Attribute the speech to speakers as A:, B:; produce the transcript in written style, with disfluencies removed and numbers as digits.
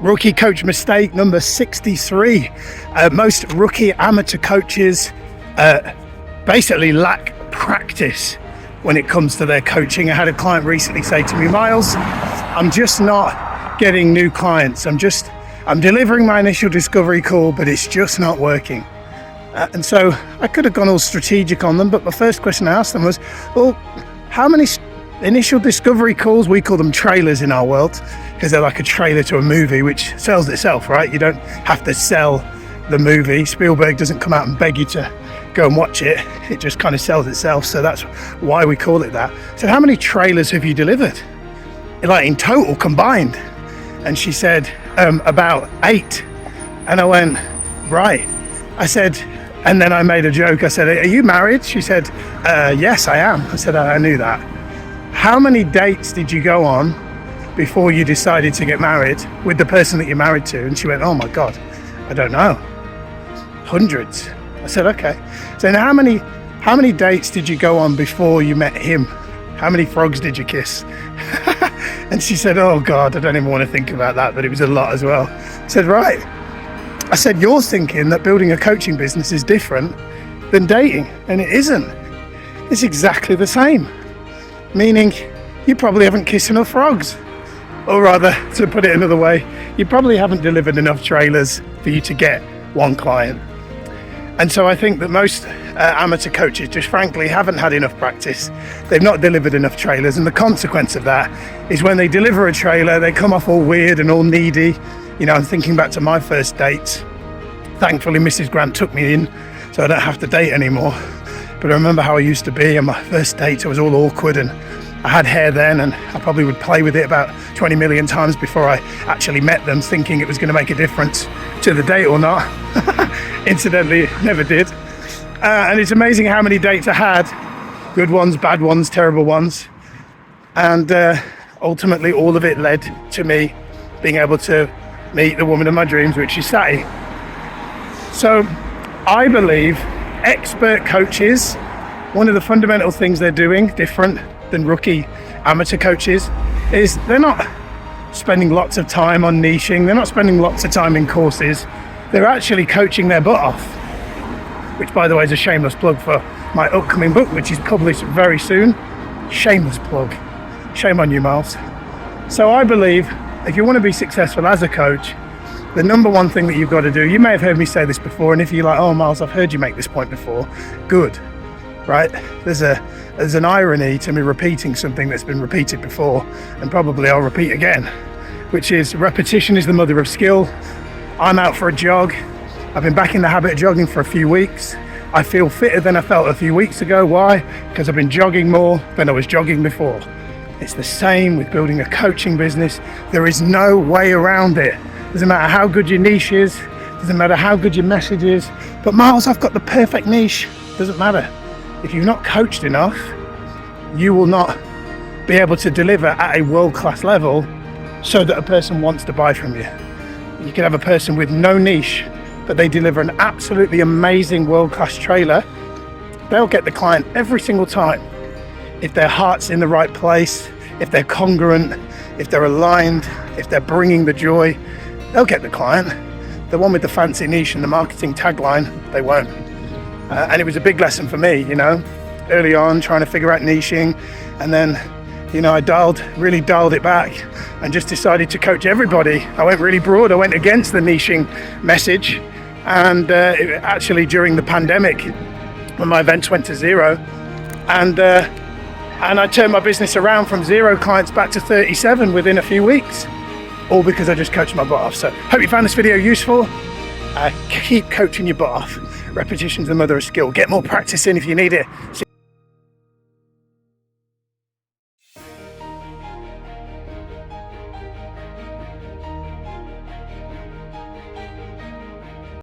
A: Rookie coach mistake number 63. Most rookie amateur coaches basically lack practice when it comes to their coaching. I had a client recently say to me, Miles, I'm just not getting new clients. I'm delivering my initial discovery call, but it's just not working. And so I could have gone all strategic on them, but my first question I asked them was, well, how many initial discovery calls, we call them trailers in our world, because they're like a trailer to a movie, which sells itself, right? You don't have to sell the movie. Spielberg doesn't come out and beg you to go and watch it. It just kind of sells itself. So that's why we call it that. So how many trailers have you delivered? Like in total combined? And she said, about 8. And I went, right. I said, and then I made a joke. I said, are you married? She said, yes, I am. I said, I knew that. How many dates did you go on before you decided to get married with the person that you're married to? And she went, oh my God, I don't know. Hundreds. I said, okay. So now how many dates did you go on before you met him? How many frogs did you kiss? And she said, oh God, I don't even want to think about that, but it was a lot as well. I said, right. I said, you're thinking that building a coaching business is different than dating, and it isn't. It's exactly the same. Meaning you probably haven't kissed enough frogs. Or rather, to put it another way, you probably haven't delivered enough trailers for you to get one client. And so I think that most amateur coaches just frankly haven't had enough practice. They've not delivered enough trailers, and the consequence of that is when they deliver a trailer, they come off all weird and all needy. You know, I'm thinking back to my first dates. Thankfully, Mrs. Grant took me in, so I don't have to date anymore. But I remember how I used to be on my first date. I was all awkward, and I had hair then, and I probably would play with it about 20 million times before I actually met them, thinking it was going to make a difference to the date or not. Incidentally, it never did. And it's amazing how many dates I had. Good ones, bad ones, terrible ones. And ultimately, all of it led to me being able to meet the woman of my dreams, which is Sati. So I believe expert coaches, one of the fundamental things they're doing different than rookie amateur coaches is they're not spending lots of time on niching, they're not spending lots of time in courses, they're actually coaching their butt off, which by the way is a shameless plug for my upcoming book, which is published very soon. Shameless plug. Shame on you, Miles. So I believe if you want to be successful as a coach, the number one thing that you've got to do, you may have heard me say this before, and if you're like, oh Miles, I've heard you make this point before, good, right? There's an irony to me repeating something that's been repeated before, and probably I'll repeat again, which is repetition is the mother of skill. I'm out for a jog. I've been back in the habit of jogging for a few weeks. I feel fitter than I felt a few weeks ago. Why? Because I've been jogging more than I was jogging before. It's the same with building a coaching business. There is no way around it. Doesn't matter how good your niche is, doesn't matter how good your message is, but Miles, I've got the perfect niche. Doesn't matter. If you've not coached enough, you will not be able to deliver at a world-class level so that a person wants to buy from you. You can have a person with no niche, but they deliver an absolutely amazing world-class trailer. They'll get the client every single time. If their heart's in the right place, if they're congruent, if they're aligned, if they're bringing the joy, they'll get the client. The one with the fancy niche and the marketing tagline, they won't. And it was a big lesson for me, you know, early on trying to figure out niching. And then, you know, I really dialed it back and just decided to coach everybody. I went really broad. I went against the niching message. And actually during the pandemic, when my events went to zero, and I turned my business around from 0 clients back to 37 within a few weeks, all because I just coached my butt off. So hope you found this video useful. Keep coaching your butt off. Repetition's the mother of skill. Get more practice in if you need it.